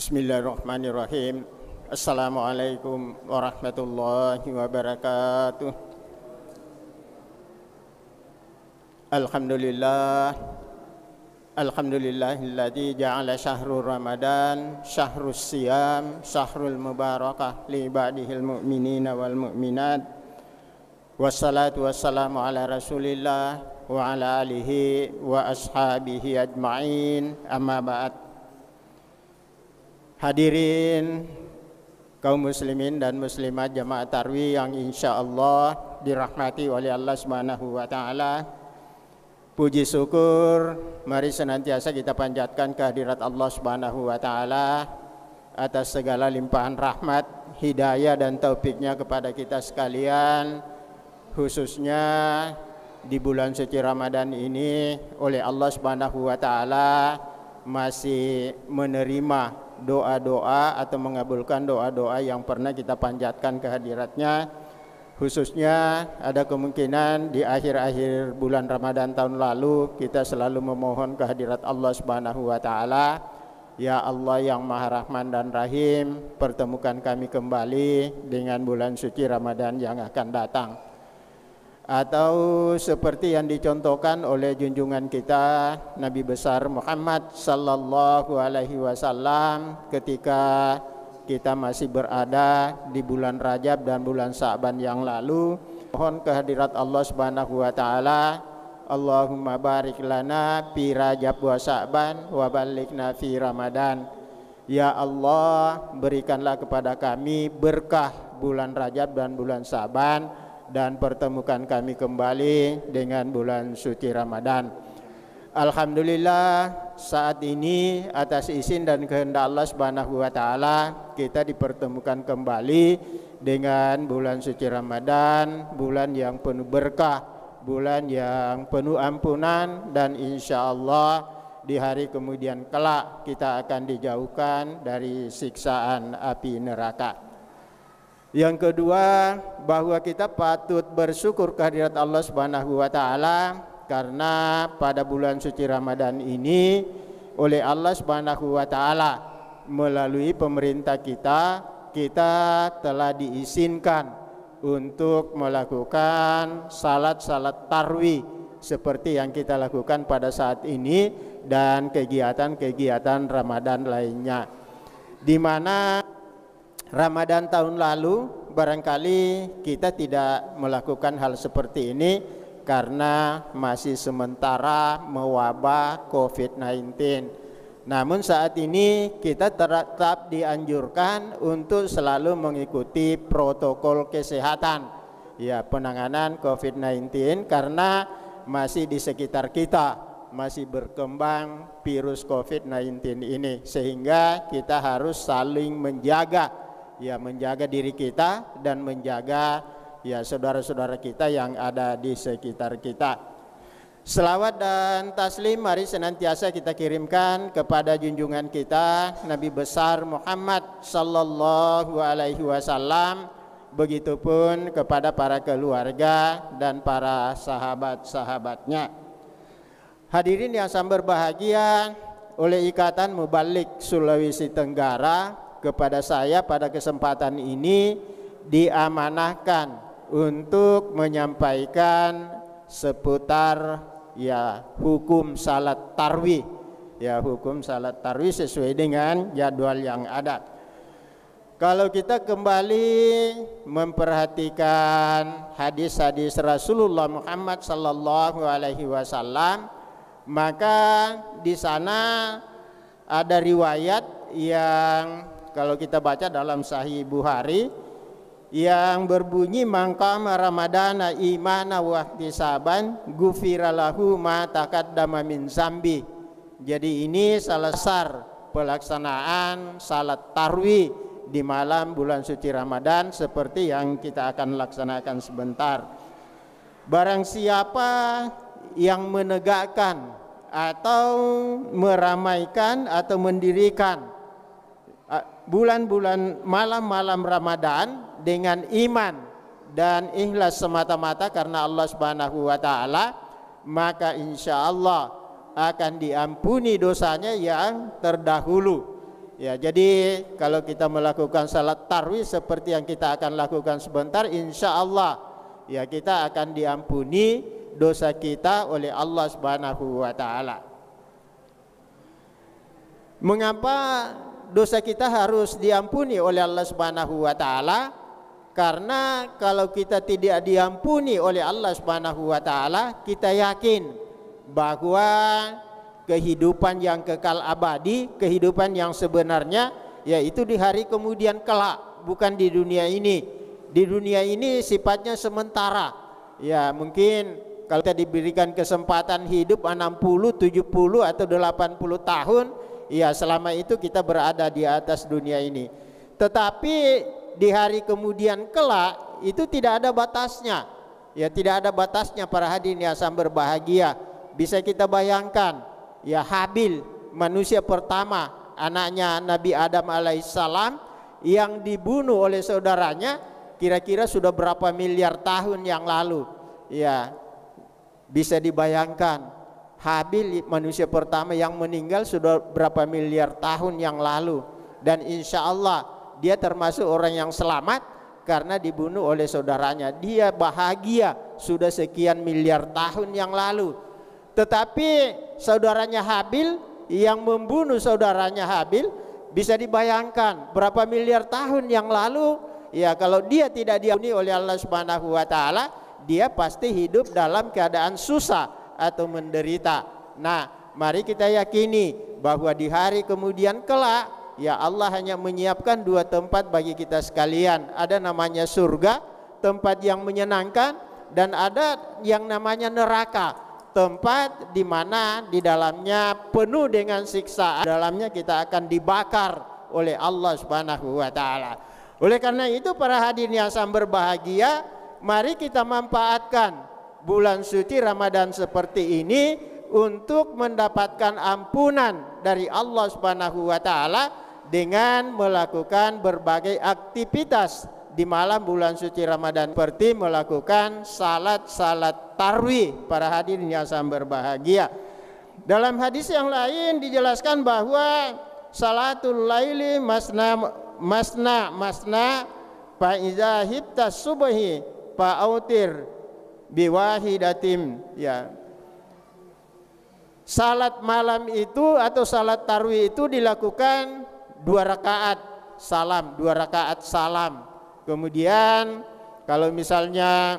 Bismillahirrahmanirrahim. Assalamualaikum warahmatullahi wabarakatuh. Alhamdulillah. Alhamdulillahilladzi ja'ala syahrul Ramadan syahrus siyam syahrul mubarakah li ibadihil mu'minina wal mu'minat. Wassalatu wassalamu ala Rasulillah wa ala alihi wa ashabihi ajma'in. Amma ba'd. Hadirin kaum muslimin dan muslimat jamaah tarwih yang insya Allah dirahmati oleh Allah Subhanahu wa Ta'ala. Puji syukur mari senantiasa kita panjatkan kehadirat Allah Subhanahu wa Ta'ala atas segala limpahan rahmat, hidayah dan taufiknya kepada kita sekalian, khususnya di bulan suci Ramadan ini oleh Allah Subhanahu wa Ta'ala masih menerima doa-doa atau mengabulkan doa-doa yang pernah kita panjatkan kehadiratnya. Khususnya ada kemungkinan di akhir-akhir bulan Ramadan tahun lalu kita selalu memohon kehadirat Allah Subhanahu wa Ta'ala. Ya Allah yang Maha Rahman dan Rahim, pertemukan kami kembali dengan bulan suci Ramadan yang akan datang. Atau seperti yang dicontohkan oleh junjungan kita Nabi besar Muhammad sallallahu alaihi wasallam ketika kita masih berada di bulan Rajab dan bulan Sa'ban yang lalu. Mohon kehadirat Allah Subhanahu wa Ta'ala. Allahumma barik lana fi Rajab wa Sa'ban wa balighna fi Ramadan. Ya Allah, berikanlah kepada kami berkah bulan Rajab dan bulan Sa'ban, dan pertemukan kami kembali dengan bulan suci Ramadan. Alhamdulillah, saat ini atas izin dan kehendak Allah Subhanahu wa Ta'ala kita dipertemukan kembali dengan bulan suci Ramadan, bulan yang penuh berkah, bulan yang penuh ampunan, dan insya Allah di hari kemudian kelak kita akan dijauhkan dari siksaan api neraka. Yang kedua, bahwa kita patut bersyukur kehadirat Allah Subhanahu wa Ta'ala karena pada bulan suci Ramadan ini oleh Allah Subhanahu wa Ta'ala melalui pemerintah kita telah diizinkan untuk melakukan salat-salat tarwih seperti yang kita lakukan pada saat ini dan kegiatan-kegiatan Ramadan lainnya, di mana Ramadan tahun lalu barangkali kita tidak melakukan hal seperti ini karena masih sementara mewabah COVID-19. Namun saat ini kita tetap dianjurkan untuk selalu mengikuti protokol kesehatan ya penanganan COVID-19 karena masih di sekitar kita masih berkembang virus COVID-19 ini, sehingga kita harus saling menjaga diri kita dan menjaga saudara-saudara kita yang ada di sekitar kita. Selawat dan taslim mari senantiasa kita kirimkan kepada junjungan kita Nabi besar Muhammad sallallahu alaihi wasallam, begitupun kepada para keluarga dan para sahabat-sahabatnya. Hadirin yang sangat berbahagia, oleh Ikatan Mubalik Sulawesi Tenggara, kepada saya pada kesempatan ini diamanahkan untuk menyampaikan seputar hukum salat tarwih, hukum salat tarwih sesuai dengan jadwal yang ada. Kalau kita kembali memperhatikan hadis-hadis Rasulullah Muhammad sallallahu alaihi wasallam, maka di sana ada riwayat yang kalau kita baca dalam Sahih Bukhari yang berbunyi mangkama Ramadana imana wa ihtisaban ghufira lahu ma taqaddama min zambi. Jadi ini salah satu pelaksanaan salat tarwih di malam bulan suci Ramadan seperti yang kita akan laksanakan sebentar. Barang siapa yang menegakkan atau meramaikan atau mendirikan bulan-bulan malam-malam Ramadan dengan iman dan ikhlas semata-mata karena Allah Subhanahu wa Ta'ala, maka insya Allah akan diampuni dosanya yang terdahulu. Ya, jadi kalau kita melakukan salat tarawih seperti yang kita akan lakukan sebentar, insya Allah ya kita akan diampuni dosa kita oleh Allah Subhanahu wa taala. Mengapa dosa kita harus diampuni oleh Allah Subhanahu wa taala? Karena kalau kita tidak diampuni oleh Allah Subhanahu wa taala, kita yakin bahwa kehidupan yang kekal abadi, kehidupan yang sebenarnya yaitu di hari kemudian kelak, bukan di dunia ini. Di dunia ini sifatnya sementara. Ya, mungkin kalau kita diberikan kesempatan hidup 60, 70 atau 80 tahun, ya selama itu kita berada di atas dunia ini. Tetapi di hari kemudian kelak itu tidak ada batasnya. Ya, tidak ada batasnya para hadirin yang berbahagia. Bisa kita bayangkan, ya Habil, manusia pertama, anaknya Nabi Adam alaihissalam, yang dibunuh oleh saudaranya kira-kira sudah berapa miliar tahun yang lalu. Ya, bisa dibayangkan, Habil manusia pertama yang meninggal sudah berapa miliar tahun yang lalu. Dan insya Allah dia termasuk orang yang selamat karena dibunuh oleh saudaranya. Dia bahagia sudah sekian miliar tahun yang lalu. Tetapi saudaranya Habil yang membunuh saudaranya Habil, bisa dibayangkan berapa miliar tahun yang lalu. Ya, kalau dia tidak diampuni oleh Allah Subhanahu wa taala, dia pasti hidup dalam keadaan susah atau menderita. Nah, mari kita yakini bahwa di hari kemudian kelak, ya Allah hanya menyiapkan dua tempat bagi kita sekalian. Ada namanya surga, tempat yang menyenangkan, dan ada yang namanya neraka, tempat di mana di dalamnya penuh dengan siksa. Dalamnya kita akan dibakar oleh Allah Subhanahu wa taala. Oleh karena itu para hadirin yang berbahagia, mari kita manfaatkan bulan suci Ramadan seperti ini untuk mendapatkan ampunan dari Allah Subhanahu wa taala dengan melakukan berbagai aktivitas di malam bulan suci Ramadan, seperti melakukan salat tarawih para hadirin yang berbahagia. Dalam hadis yang lain dijelaskan bahwa salatul laili masna fa iza hibta subhi fa autir biwahidatim. Ya, salat malam itu atau salat tarawih itu dilakukan 2 rakaat salam, 2 rakaat salam. Kemudian kalau misalnya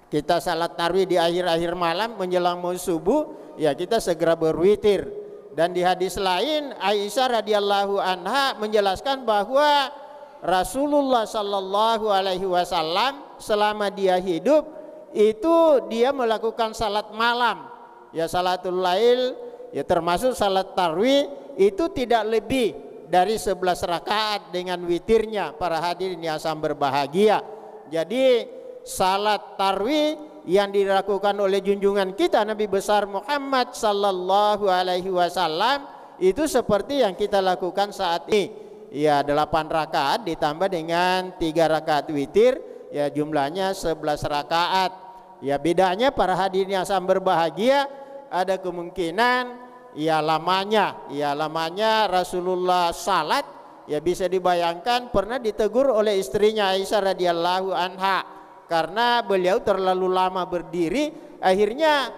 kita salat tarawih di akhir-akhir malam menjelang mau subuh, ya kita segera berwitir. Dan di hadis lain Aisyah radhiyallahu anha menjelaskan bahwa Rasulullah sallallahu alaihi wasallam selama dia hidup itu dia melakukan salat malam, ya salatul lail, ya termasuk salat tarawih itu tidak lebih dari 11 rakaat dengan witirnya para hadirin yang berbahagia. Jadi salat tarawih yang dilakukan oleh junjungan kita Nabi besar Muhammad sallallahu alaihi wasallam itu seperti yang kita lakukan saat ini. Ya 8 rakaat ditambah dengan 3 rakaat witir, ya jumlahnya 11 rakaat. Ya bedanya para hadirin yang berbahagia, ada kemungkinan ya lamanya Rasulullah salat, ya bisa dibayangkan pernah ditegur oleh istrinya Aisyah radhiyallahu anha karena beliau terlalu lama berdiri, akhirnya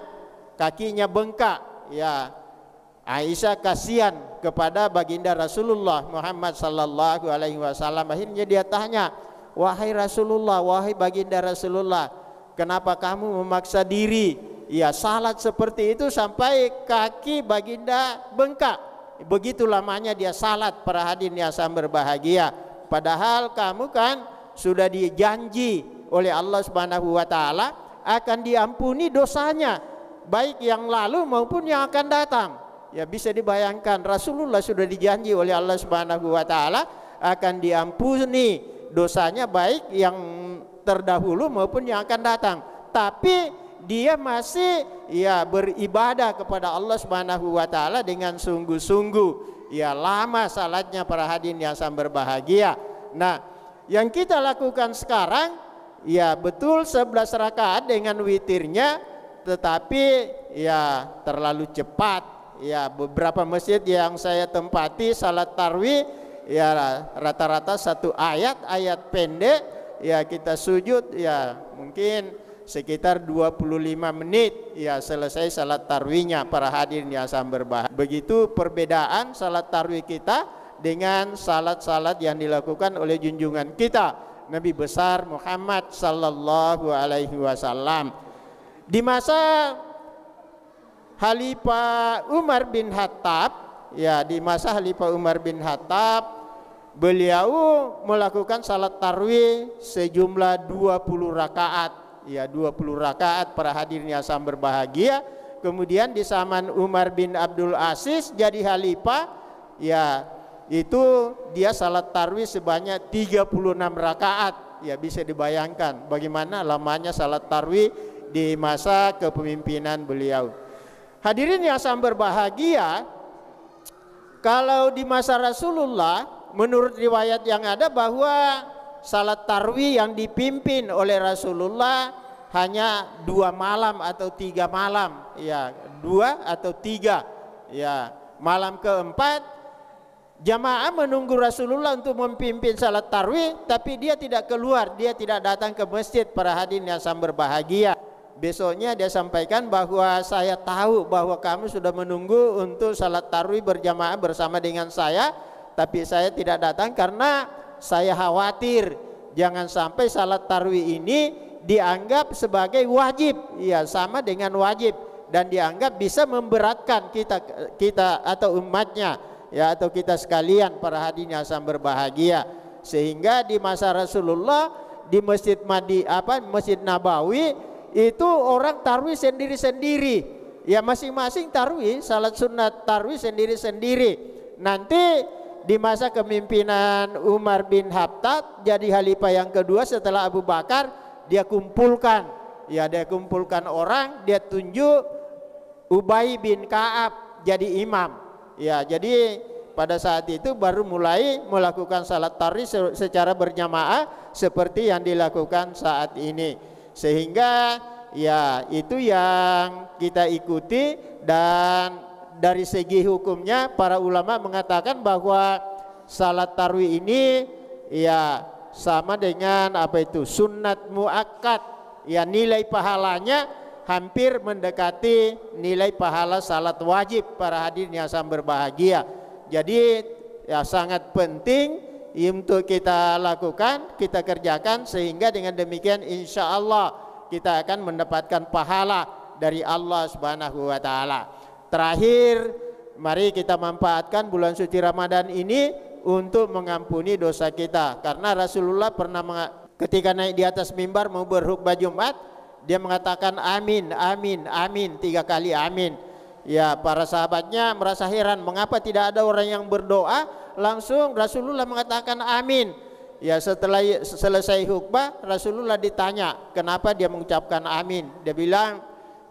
kakinya bengkak. Ya Aisyah kasihan kepada baginda Rasulullah Muhammad sallallahu alaihi wasallam. Akhirnya dia tanya, "Wahai Rasulullah, wahai baginda Rasulullah, kenapa kamu memaksa diri ya salat seperti itu sampai kaki baginda bengkak?" Begitu lamanya dia salat para hadirin yang berbahagia. Padahal kamu kan sudah dijanji oleh Allah Subhanahu wa taala akan diampuni dosanya, baik yang lalu maupun yang akan datang. Ya bisa dibayangkan Rasulullah sudah dijanji oleh Allah Subhanahu wa taala akan diampuni dosanya baik yang terdahulu maupun yang akan datang. Tapi dia masih ya beribadah kepada Allah Subhanahu wa taala dengan sungguh-sungguh. Ya lama salatnya para hadirin yang berbahagia. Nah, yang kita lakukan sekarang ya betul 11 rakaat dengan witirnya, tetapi ya terlalu cepat. Ya, beberapa masjid yang saya tempati salat tarawih ya rata-rata satu ayat pendek, ya kita sujud ya mungkin sekitar 25 menit ya selesai salat tarawihnya para hadirin yang sangat berbahagia. Begitu perbedaan salat tarawih kita dengan salat-salat yang dilakukan oleh junjungan kita Nabi besar Muhammad sallallahu alaihi wasallam. Di masa Khalifah Umar bin Khattab, ya di masa Khalifah Umar bin Khattab, beliau melakukan salat tarawih sejumlah 20 rakaat, ya 20 rakaat para hadirin yang sangat berbahagia. Kemudian di zaman Umar bin Abdul Aziz jadi khalifah, ya itu dia salat tarawih sebanyak 36 rakaat. Ya bisa dibayangkan bagaimana lamanya salat tarawih di masa kepemimpinan beliau. Hadirin yang sangat berbahagia, kalau di masa Rasulullah, menurut riwayat yang ada bahwa salat tarawih yang dipimpin oleh Rasulullah hanya 2 malam atau 3 malam, ya 2 atau 3, ya malam keempat jamaah menunggu Rasulullah untuk memimpin salat tarawih, tapi dia tidak keluar, dia tidak datang ke masjid para hadirin yang sangat berbahagia. Besoknya dia sampaikan bahwa saya tahu bahwa kamu sudah menunggu untuk salat tarawih berjamaah bersama dengan saya, tapi saya tidak datang karena saya khawatir jangan sampai salat tarawih ini dianggap sebagai wajib, ya sama dengan wajib, dan dianggap bisa memberatkan kita atau umatnya, ya atau kita sekalian para hadirin yang sangat berbahagia. Sehingga di masa Rasulullah di Masjid Masjid Nabawi itu orang tarawih sendiri-sendiri, ya masing-masing tarawih salat sunat tarawih sendiri-sendiri. Nanti di masa kepemimpinan Umar bin Khattab jadi khalifah yang kedua setelah Abu Bakar, dia kumpulkan orang, dia tunjuk Ubay bin Ka'ab jadi imam. Ya, jadi pada saat itu baru mulai melakukan salat tarawih secara berjamaah seperti yang dilakukan saat ini. Sehingga ya itu yang kita ikuti, dan dari segi hukumnya para ulama mengatakan bahwa salat tarawih ini ya sama dengan sunat muakkad, ya nilai pahalanya hampir mendekati nilai pahala salat wajib para hadirin yang sangat berbahagia. Jadi ya sangat penting untuk kita lakukan, kita kerjakan, sehingga dengan demikian insya Allah kita akan mendapatkan pahala dari Allah Subhanahu wa Ta'ala. Terakhir, mari kita manfaatkan bulan suci Ramadan ini untuk mengampuni dosa kita, karena Rasulullah pernah ketika naik di atas mimbar mau berkhutbah Jumat, dia mengatakan amin, amin, amin 3 kali amin. Ya, para sahabatnya merasa heran mengapa tidak ada orang yang berdoa. Langsung Rasulullah mengatakan amin. Ya, setelah selesai khutbah Rasulullah ditanya kenapa dia mengucapkan amin. Dia bilang,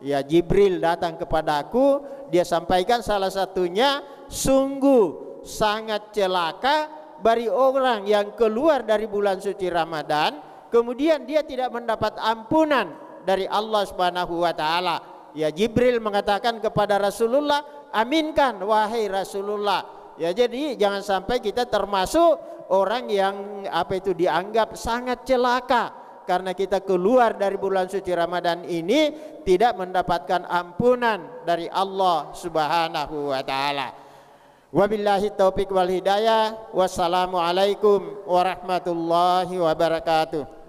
ya Jibril datang kepadaku, dia sampaikan salah satunya, sungguh sangat celaka bagi orang yang keluar dari bulan suci Ramadan kemudian dia tidak mendapat ampunan dari Allah Subhanahu wa Ta'ala. Ya, Jibril mengatakan kepada Rasulullah, aminkan wahai Rasulullah. Ya, jadi jangan sampai kita termasuk orang yang dianggap sangat celaka karena kita keluar dari bulan suci Ramadan ini tidak mendapatkan ampunan dari Allah Subhanahu wa Ta'ala. Wabillahi taufiq wal hidayah. Wassalamualaikum warahmatullahi wabarakatuh.